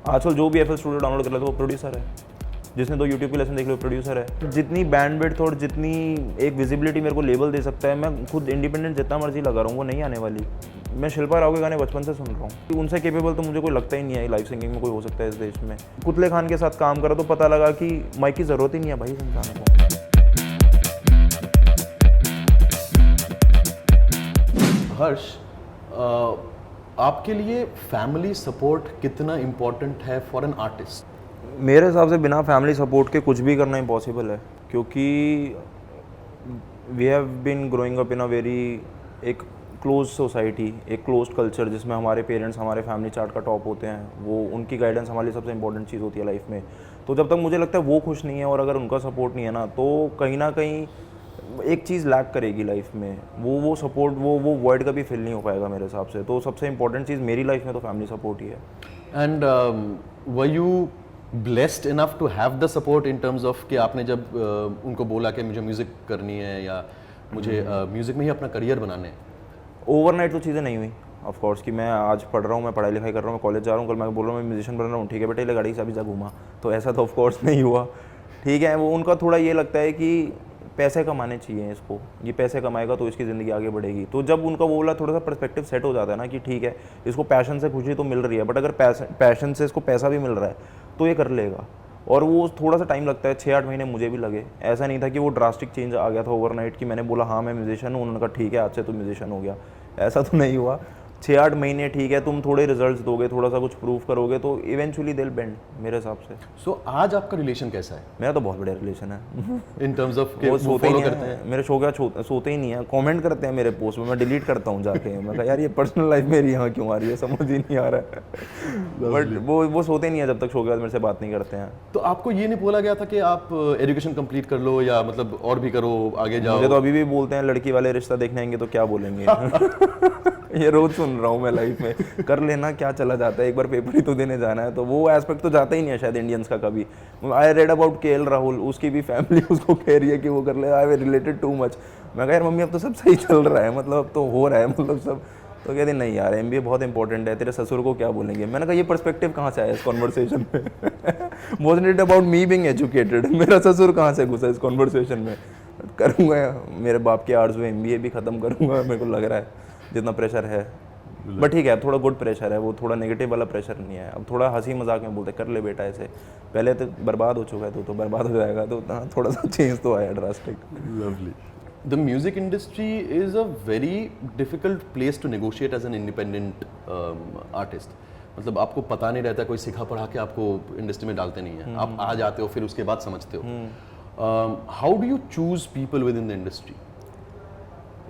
आजकल जो भी FL स्टूडियो डाउनलोड कर लेता है वो प्रोड्यूसर है, जिसने तो यूट्यूब के लेसन देख लो प्रोड्यूसर है। जितनी बैंडविड्थ और जितनी एक विजिबिलिटी मेरे को लेबल दे सकता है, मैं खुद इंडिपेंडेंट जितना मर्जी लगा रहा हूँ वो नहीं आने वाली। मैं शिल्पा राव के गाने बचपन से सुन रहा हूँ, उनसे केपेबल तो मुझे कोई लगता ही नहीं है लाइव सिंगिंग में कोई हो सकता है इस देश में। कुतले खान के साथ काम करा तो पता लगा कि माइक की ज़रूरत ही नहीं है भाई इस इंसान को। हर्ष, आपके लिए फैमिली सपोर्ट कितना इम्पोर्टेंट है फॉर एन आर्टिस्ट? मेरे हिसाब से बिना फैमिली सपोर्ट के कुछ भी करना इम्पॉसिबल है, क्योंकि we have been growing up in a very एक क्लोज सोसाइटी, एक क्लोज्ड कल्चर, जिसमें हमारे पेरेंट्स हमारे फैमिली चार्ट का टॉप होते हैं। वो उनकी गाइडेंस हमारे लिए सबसे इंपॉर्टेंट चीज़ होती है लाइफ में। तो जब तक मुझे लगता है वो खुश नहीं है और अगर उनका सपोर्ट नहीं है ना, तो कहीं ना कहीं एक चीज़ लैक करेगी लाइफ में। वो सपोर्ट वो वर्ड कभी फिल नहीं हो पाएगा मेरे हिसाब से। तो सबसे इंपॉर्टेंट चीज़ मेरी लाइफ में तो फैमिली सपोर्ट ही है। And were you blessed enough to have the support in terms of कि आपने जब उनको बोला कि मुझे म्यूज़िक करनी है या मुझे म्यूज़िक में ही अपना करियर बनाना है? ओवरनाइट तो चीज़ें नहीं हुई ऑफ कोर्स, कि मैं आज पढ़ रहा हूँ, मैं पढ़ाई लिखाई कर रहा हूँ, मैं कॉलेज जा रहा हूँ, कल मैं बोल रहा हूँ मैं म्यूजिशियन बन रहा हूँ, ठीक है बेटा ले गाड़ी से अभी जा घूमा, तो ऐसा तो ऑफ कोर्स नहीं हुआ। ठीक है, वो उनका थोड़ा ये लगता है कि पैसे कमाने चाहिए इसको, ये पैसे कमाएगा तो इसकी ज़िंदगी आगे बढ़ेगी। तो जब उनका वो वाला थोड़ा सा पर्सपेक्टिव सेट हो जाता है ना कि ठीक है इसको पैशन से खुशी तो मिल रही है, बट अगर पैशन से इसको पैसा भी मिल रहा है तो ये कर लेगा। और वो थोड़ा सा टाइम लगता है, 6-8 महीने मुझे भी लगे। ऐसा नहीं था कि वो ड्रास्टिक चेंज आ गया था ओवरनाइट कि मैंने बोला हाँ मैं म्यूजिशियन हूँ, उन्होंने कहा ठीक है आज से तो म्यूजिशियन हो गया, ऐसा तो नहीं हुआ। 6-8 महीने ठीक है, तुम थोड़े रिजल्ट्स दोगे, थोड़ा सा कुछ प्रूव करोगे तो इवेंचुअली दिल बेंड मेरे हिसाब से। सो आज आपका रिलेशन कैसा है? मेरा तो बहुत बढ़िया रिलेशन है इन टर्म्स ऑफ वो सोते ही करते हैं मेरे शो का, सोते ही नहीं है, कमेंट करते हैं मेरे पोस्ट में, मैं डिलीट करता हूँ जाके। मैं कहा यार ये पर्सनल लाइफ मेरी यहाँ क्यों आ रही है, समझ ही नहीं आ रहा है। बट वो सोते नहीं है जब तक शो के बाद मेरे से बात नहीं करते हैं। तो आपको ये नहीं बोला गया था कि आप एजुकेशन कंप्लीट कर लो या मतलब और भी करो, आगे जाओ? मुझे तो अभी भी बोलते हैं लड़की वाले रिश्ता देखने आएंगे तो क्या बोलेंगे ये रोज सुन रहा हूँ मैं लाइफ में। कर लेना, क्या चला जाता है, एक बार पेपर ही तो देने जाना है। तो वो एस्पेक्ट तो जाता ही नहीं है शायद इंडियंस का कभी। I read about KL Rahul, उसकी भी फैमिली उसको कह रही है कि वो कर ले, आई रिलेटेड टू मच। मैं कहा यार मम्मी अब तो सब सही चल रहा है, मतलब अब तो हो रहा है, मतलब सब। तो कहती नहीं यार MBA बहुत इंपॉर्टेंट है, तेरे ससुर को क्या बोलेंगे। मैंने कहा ये पर्सपेक्टिव कहाँ से आया इस कॉन्वर्सेशन में wasn't it about me being educated, मेरा ससुर कहाँ से घुसा इस कॉन्वर्सेशन में। करूँगा मेरे बाप के आर्ट्स में MBA भी ख़त्म करूँगा, मेरे को लग रहा है जितना प्रेशर है। बट ठीक है थोड़ा गुड प्रेशर है, वो थोड़ा नेगेटिव वाला प्रेशर नहीं है। अब थोड़ा हंसी मजाक में बोलते कर ले बेटा ऐसे, पहले तो बर्बाद हो चुका है तो बर्बाद हो जाएगा, तो थोड़ा सा चेंज तो आया drastic. Lovely. The music industry is a very difficult place to negotiate as an independent artist. मतलब आपको पता नहीं रहता, कोई सिखा पढ़ा के आपको इंडस्ट्री में डालते नहीं है, आप आ जाते हो फिर उसके बाद समझते हो। How do you choose people with in the industry?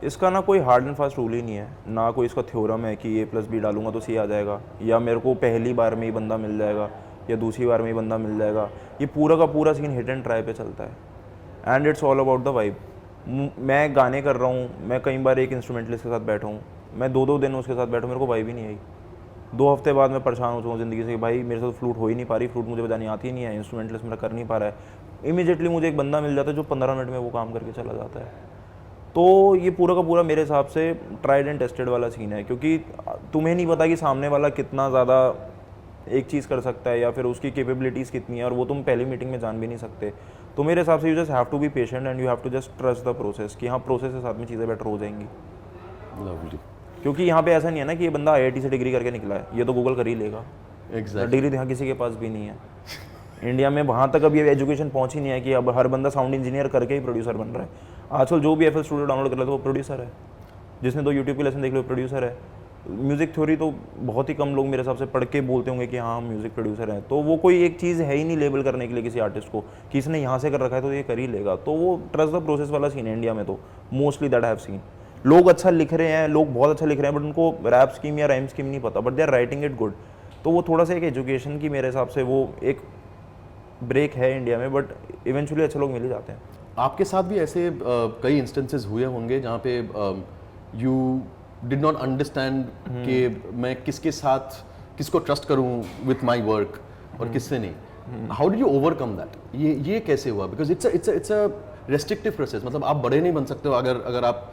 इसका ना कोई हार्ड एंड फास्ट रूल ही नहीं है, ना कोई इसका थ्योरम है कि A+B डालूंगा तो C आ जाएगा, या मेरे को पहली बार में ही बंदा मिल जाएगा या दूसरी बार में ही बंदा मिल जाएगा। ये पूरा का पूरा सीन हिट एंड ट्राई पे चलता है and it's all about the vibe. मैं गाने कर रहा हूँ, मैं कई बार एक इंस्ट्रूमेंटलिस्ट के साथ बैठा हूँ, मैं 2-2 दिन उसके साथ बैठा हूँ, मेरे को वाइब ही नहीं आई। 2 हफ्ते बाद मैं परेशान हो चुका हूँ ज़िंदगी से कि भाई मेरे साथ फ्लूट हो ही नहीं पा रही, फ्लूट मुझे बजानी आती ही नहीं है, इंस्ट्रूमेंटलिस्ट मेरा कर नहीं पा रहा है। इमीडिएटली मुझे एक बंदा मिल जाता है जो 15 मिनट में वो काम करके चला जाता है। तो ये पूरा का पूरा मेरे हिसाब से ट्राइड एंड टेस्टेड वाला सीन है, क्योंकि तुम्हें नहीं पता कि सामने वाला कितना ज़्यादा एक चीज़ कर सकता है या फिर उसकी कैपेबिलिटीज़ कितनी है, और वो तुम पहली मीटिंग में जान भी नहीं सकते। तो मेरे हिसाब से you just have to be patient and you have to just trust the process कि हाँ प्रोसेस के साथ में चीज़ें बेटर हो जाएंगी। लवली। क्योंकि यहाँ पे ऐसा नहीं है ना कि ये बंदा IIT से डिग्री करके निकला है, ये तो गूगल कर ही लेगा। एग्जैक्टली। डिग्री यहाँ किसी के पास भी नहीं है इंडिया में, वहाँ तक अभी एजुकेशन पहुँच ही नहीं है कि अब हर बंदा साउंड इंजीनियर करके ही प्रोड्यूसर बन रहा है। आजकल जो भी FL स्टूडियो डाउनलोड कर लेता है वो प्रोड्यूसर है, जिसने तो यूट्यूब के लेसन देख लो प्रोड्यूसर है। म्यूज़िक थ्योरी तो बहुत ही कम लोग मेरे हिसाब से पढ़ के बोलते होंगे कि हाँ हम म्यूज़िक प्रोड्यूसर हैं। तो वो कोई एक चीज़ है ही नहीं लेबल करने के लिए किसी आर्टिस्ट को कि इसने यहाँ से कर रखा है तो ये कर ही लेगा। तो वो ट्रस्ट द प्रोसेस वाला सीन है इंडिया में। तो mostly that I have seen, लोग अच्छा लिख रहे हैं, लोग बहुत अच्छा लिख रहे हैं, बट उनको रैप स्कीम या राइम स्कीम नहीं पता, but they are writing it good. तो वो थोड़ा सा एक एजुकेशन की मेरे हिसाब से वो एक ब्रेक है इंडिया में, बट इवेंचुअली अच्छे लोग मिल ही जाते हैं। आपके साथ भी ऐसे कई इंस्टेंसेस हुए होंगे जहाँ पे यू डिड नॉट अंडरस्टैंड कि मैं किसके साथ किसको ट्रस्ट करूँ विथ माई वर्क और किससे नहीं। How did you overcome that? ये कैसे हुआ? Because it's a restrictive process, मतलब आप बड़े नहीं बन सकते हो अगर आप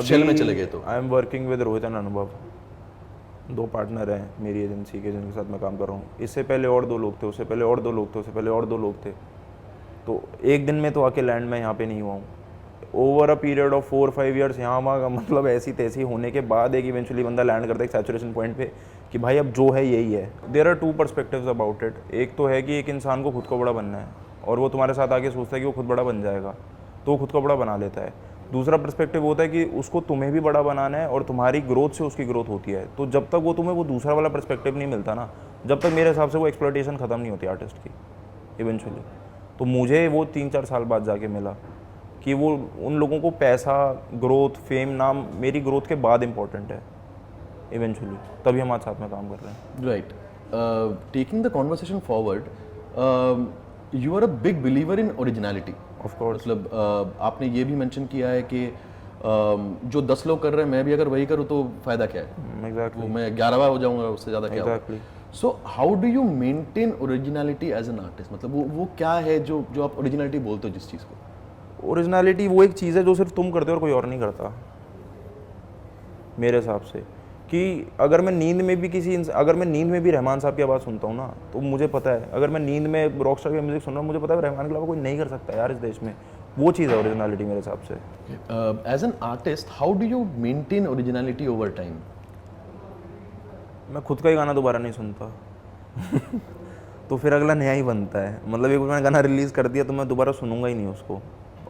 शेल में चले गए तो। I am working with Rohit and अनुभव, 2 पार्टनर हैं मेरी एजेंसी के जिनके साथ मैं काम कर रहा हूँ। इससे पहले और 2 लोग थे, उससे पहले और 2 लोग थे, उससे पहले और 2 लोग थे। तो एक दिन में तो आके लैंड मैं यहाँ पे नहीं हुआ हूँ। Over a period of 4-5 years यहाँ वहाँ का मतलब ऐसी तैसी होने के बाद एक इवेंचुअली बंदा लैंड करता है एक सैचुरेशन पॉइंट पे कि भाई अब जो है यही है। There are 2 perspectives about it. एक तो है कि एक इंसान को खुद को बड़ा बनना है और वो तुम्हारे साथ आके सोचता है कि वो खुद बड़ा बन जाएगा, तो वो खुद को बड़ा बना लेता है। दूसरा पर्सपेक्टिव होता है कि उसको तुम्हें भी बड़ा बनाना है और तुम्हारी ग्रोथ से उसकी ग्रोथ होती है। तो जब तक वो तुम्हें वो दूसरा वाला पर्सपेक्टिव नहीं मिलता ना, जब तक मेरे हिसाब से वो एक्सप्लॉयटेशन ख़त्म नहीं होती आर्टिस्ट की इवेंचुअली। तो मुझे वो 3-4 साल बाद जाके मिला कि वो उन लोगों को पैसा, ग्रोथ, फेम, नाम मेरी ग्रोथ के बाद इम्पोर्टेंट है इवेंचुअली, तभी हम आज साथ में काम कर रहे हैं। Right, taking the conversation forward, you are a big believer in originality. Of course, मतलब आपने ये भी मेंशन किया है कि जो 10 लोग कर रहे हैं मैं भी अगर वही करूँ तो फ़ायदा क्या है? एग्जैक्टली वो मैं 11वां हो जाऊंगा, उससे ज़्यादा क्या होगा? Exactly. So how do you maintain originality as an artist? मतलब वो क्या है जो जो आप ओरिजिनलिटी बोलते हो जिस चीज़ को? ओरिजिनलिटी वो एक चीज़ है जो सिर्फ तुम करते हो और कोई और नहीं करता मेरे हिसाब से। कि अगर मैं नींद में भी रहमान साहब की आवाज़ सुनता हूँ ना, तो मुझे पता है, अगर मैं नींद में रॉकस्टार की म्यूजिक सुन रहा हूँ, मुझे पता है रहमान के अलावा कोई नहीं कर सकता यार इस देश में। वो चीज़ है ओरिजिनलिटी मेरे हिसाब से। As an artist how do you maintain originality over time? मैं खुद का ही गाना दोबारा नहीं सुनता तो फिर अगला नया ही बनता है। मतलब एक बार मैंने गाना रिलीज़ कर दिया तो मैं दोबारा सुनूंगा ही नहीं उसको।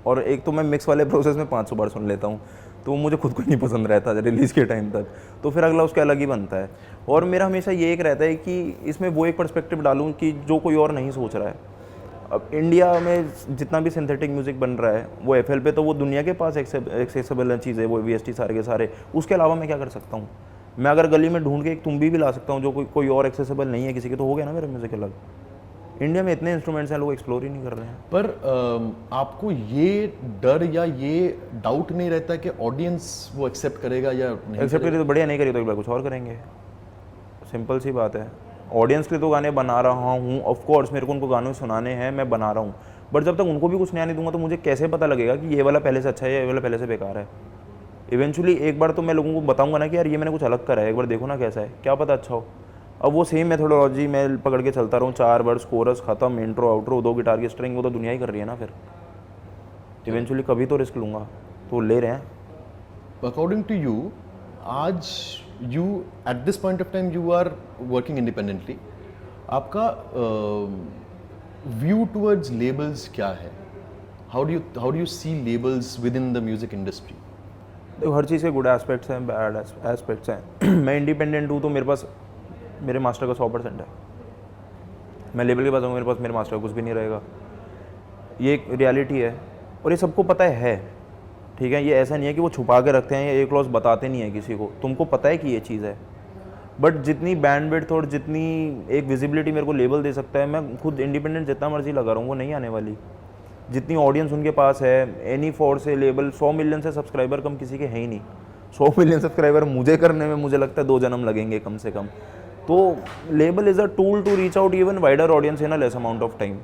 और एक तो मैं मिक्स वाले प्रोसेस में 500 बार सुन लेता हूँ, तो वो मुझे खुद को नहीं पसंद रहता रिलीज़ के टाइम तक। तो फिर अगला उसके अलग ही बनता है। और मेरा हमेशा ये एक रहता है कि इसमें वो एक पर्सपेक्टिव डालूँ कि जो कोई और नहीं सोच रहा है। अब इंडिया में जितना भी सिंथेटिक म्यूज़िक बन रहा है वो एफएल पे, तो वो दुनिया के पास एक्सेसिबल चीज़ है, वो वीएसटी सारे के सारे। उसके अलावा मैं क्या कर सकता हूँ? मैं अगर गली में ढूंढ के एक तुम भी ला सकता हूँ जो कोई और एक्सेसिबल नहीं है किसी के, तो हो गया ना मेरा म्यूज़िक अलग। इंडिया में इतने इंस्ट्रूमेंट्स हैं, लोग एक्सप्लोर ही नहीं कर रहे हैं। पर आपको ये डर या ये डाउट नहीं रहता कि ऑडियंस वो एक्सेप्ट करेगा या नहीं? एक्सेप्ट करी तो बढ़िया, नहीं करी तो एक बार कुछ और करेंगे। सिंपल सी बात है। ऑडियंस के लिए तो गाने बना रहा हूँ, ऑफ कोर्स मेरे को उनको गाने सुनाने हैं, मैं बना रहा हूँ। बट जब तक उनको भी कुछ नया नहीं दूंगा तो मुझे कैसे पता लगेगा कि ये वाला पहले से अच्छा है या ये वाला पहले से बेकार है? इवेंचुअली एक बार तो मैं लोगों को बताऊंगा ना कि यार ये मैंने कुछ अलग करा है, एक बार देखो ना कैसा है, क्या पता अच्छा हो। अब वो सेम मेथोडोलॉजी मैं पकड़ के चलता रहूँ, 4 वर्स, कोरस खत्म, इंट्रो आउट्रो, 2 गिटार की स्ट्रिंग, वो तो दुनिया ही कर रही है ना। फिर इवेंचुअली कभी तो रिस्क लूँगा, तो ले रहे हैं। अकॉर्डिंग टू यू, आज you at this point of time you are working independently, आपका व्यू टुवर्ड्स लेबल्स क्या है? How do you see labels within the music industry? देखो, हर चीज़ के गुड एस्पेक्ट्स हैं, बैड एस्पेक्ट्स हैं। मैं इंडिपेंडेंट हूँ तो मेरे पास मेरे मास्टर का 100% है। मैं लेबल के पास आऊँगा, मेरे पास मेरे मास्टर का कुछ भी नहीं रहेगा। ये एक रियलिटी है और ये सबको पता है, ठीक है। ये ऐसा नहीं है कि वो छुपा के रखते हैं या एक क्लॉज बताते नहीं है किसी को, तुमको पता है कि ये चीज़ है। बट जितनी बैंडविड्थ और जितनी एक विजिबिलिटी मेरे को लेबल दे सकता है, मैं खुद इंडिपेंडेंट जितना मर्जी लगा रहा हूँ, वो नहीं आने वाली। जितनी ऑडियंस उनके पास है, एनी फोर से लेबल 100 मिलियन से सब्सक्राइबर कम किसी के है ही नहीं। 100 मिलियन सब्सक्राइबर मुझे करने में मुझे लगता है 2 जन्म लगेंगे कम से कम। तो label is a tool to reach out even wider audience in a less amount of time.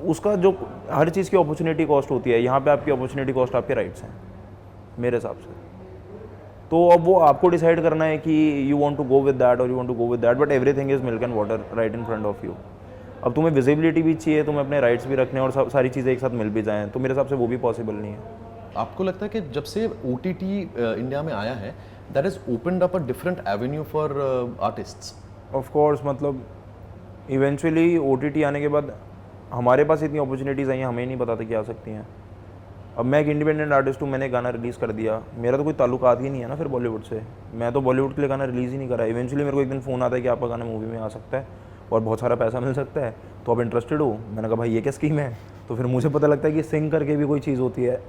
उसका जो हर चीज़ की अपॉर्चुनिटी कॉस्ट होती है, यहाँ पे आपकी अपॉर्चुनिटी कॉस्ट आपके राइट्स हैं मेरे हिसाब से। तो अब वो आपको डिसाइड करना है कि you want to go with that और you want to go with that, but everything is milk and water right in front of you. अब तुम्हें विजिबिलिटी भी चाहिए, तुम्हें अपने राइट्स भी रखने और सारी चीज़ें एक साथ मिल भी जाएँ, तो मेरे हिसाब से वो भी पॉसिबल नहीं है। आपको लगता है कि जब से OTT इंडिया में आया है, that is opened up a different Avenue for artists? Of course, मतलब इवेंचुअली OTT आने के बाद हमारे पास इतनी अपॉर्चुनिटीज़ आई हैं, हमें नहीं पता था कि आ सकती हैं। अब मैं एक इंडिपेंडेंट आर्टिस्ट हूँ, मैंने गाना रिलीज़ कर दिया, मेरा तो कोई ताल्लुकात ही नहीं है ना फिर बॉलीवुड से। मैं तो बॉलीवुड के लिए गाना रिलीज़ ही नहीं करा। इवेंचुअली मेरे को एक दिन फ़ोन आता है कि आपका गाना मूवी में आ सकता है और बहुत सारा पैसा मिल सकता है, तो आप इंटरेस्टेड हो? मैंने कहा भाई ये क्या स्कीम है? तो फिर मुझे पता लगता है कि सिंग करके भी कोई चीज़ होती है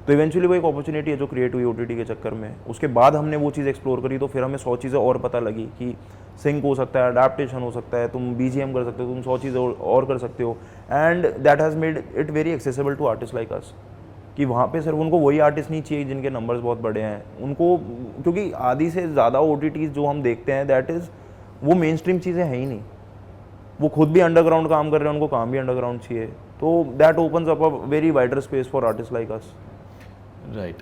तो इवेंचुअली वो एक अपॉर्चुनिटी है जो क्रिएट हुई OTT के चक्कर में। उसके बाद हमने वो चीज़ एक्सप्लोर करी, तो फिर हमें 100 चीज़ें और पता लगी कि सिंक हो सकता है, अडेप्टेशन हो सकता है, तुम BGM कर सकते हो, तुम 100 चीज़ें और कर सकते हो। And that has made it very accessible to artist like us, कि वहाँ पे सिर्फ उनको वही आर्टिस्ट नहीं चाहिए जिनके नंबर्स बहुत बड़े हैं उनको, क्योंकि आधी से ज़्यादा OTTs जो हम देखते हैं दैट इज़ वो मेन स्ट्रीम चीज़ें हैं ही नहीं। वो खुद भी अंडरग्राउंड काम कर रहे हैं, उनको काम भी अंडरग्राउंड चाहिए, तो that opens up a very wider space for artist like us. Right.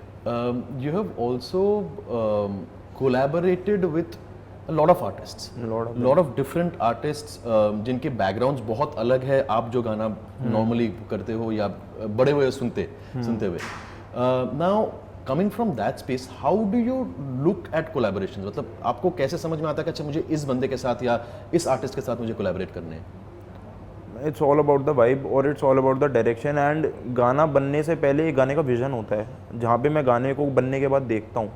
You have also collaborated with lot of artists, Lot of lot of different artists जिनके बैकग्राउंड्स बहुत अलग है आप जो गाना नॉर्मली करते हो या बड़े हुए सुनते हुए. Now coming from that space, how do you look at collaborations? मतलब आपको कैसे समझ में आता है कि अच्छा मुझे इस बंदे के साथ या इस आर्टिस्ट के साथ मुझे कोलैबोरेट करने हैं? It's all about the vibe और it's all about the direction. And गाना बनने से पहले गाने का विजन होता है, जहाँ पे मैं गाने को बनने के बाद देखता हूँ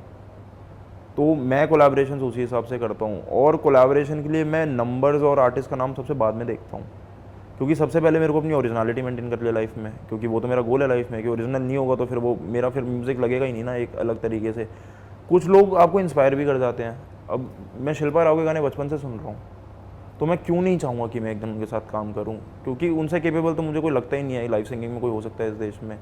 तो मैं कोलैबोरेशन उसी हिसाब से करता हूँ. और कोलैबोरेशन के लिए मैं नंबर्स और आर्टिस्ट का नाम सबसे बाद में देखता हूँ, क्योंकि सबसे पहले मेरे को अपनी ओरिजिनलिटी मेंटेन कर लिया लाइफ में, क्योंकि वो तो मेरा गोल है लाइफ में कि ओरिजिनल नहीं होगा तो फिर वो मेरा फिर म्यूज़िक लगेगा ही नहीं ना एक अलग तरीके से. कुछ लोग आपको इंस्पायर भी कर जाते हैं. अब मैं शिल्पा राव के गाने बचपन से सुन रहा हूँ तो मैं क्यों नहीं चाहूँगा कि मैं एकदम उनके साथ काम करूँ, क्योंकि उनसे केपेबल तो मुझे कोई लगता ही नहीं है लाइव सिंगिंग में कोई हो सकता है इस देश में.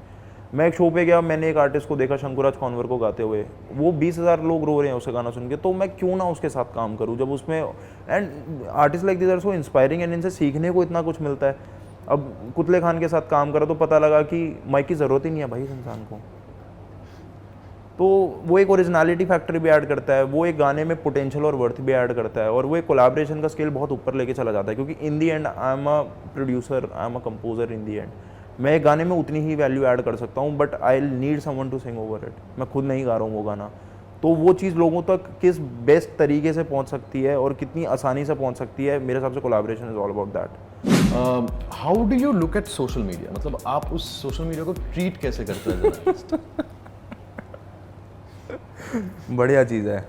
मैं एक शो पे गया, मैंने एक आर्टिस्ट को देखा शंकुराज कॉन्वर को गाते हुए, वो 20,000 लोग रो रहे हैं उसका गाना सुन के, तो मैं क्यों ना उसके साथ काम करूँ जब उसमें. And artist like this are so inspiring and इनसे सीखने को इतना कुछ मिलता है. अब कुतले खान के साथ काम करा तो पता लगा कि माइक की ज़रूरत ही नहीं है भाई इस इंसान को. तो वो एक ओरिजिनलिटी फैक्टर भी ऐड करता है, वो एक गाने में पोटेंशियल और वर्थ भी ऐड करता है, और वो एक कोलैबोरेशन का स्केल बहुत ऊपर लेके चला जाता है. क्योंकि in the end I am a producer, I am a composer. In the end मैं एक गाने में उतनी ही वैल्यू ऐड कर सकता हूँ, but I need someone to sing over it. मैं खुद नहीं गा रहा हूँ वो गाना, तो वो चीज़ लोगों तक किस बेस्ट तरीके से पहुँच सकती है और कितनी आसानी से पहुँच सकती है, मेरे हिसाब से collaboration is all about that. How do you look at social media? मतलब आप उस सोशल मीडिया को ट्रीट कैसे करते हैं? बढ़िया चीज़ है.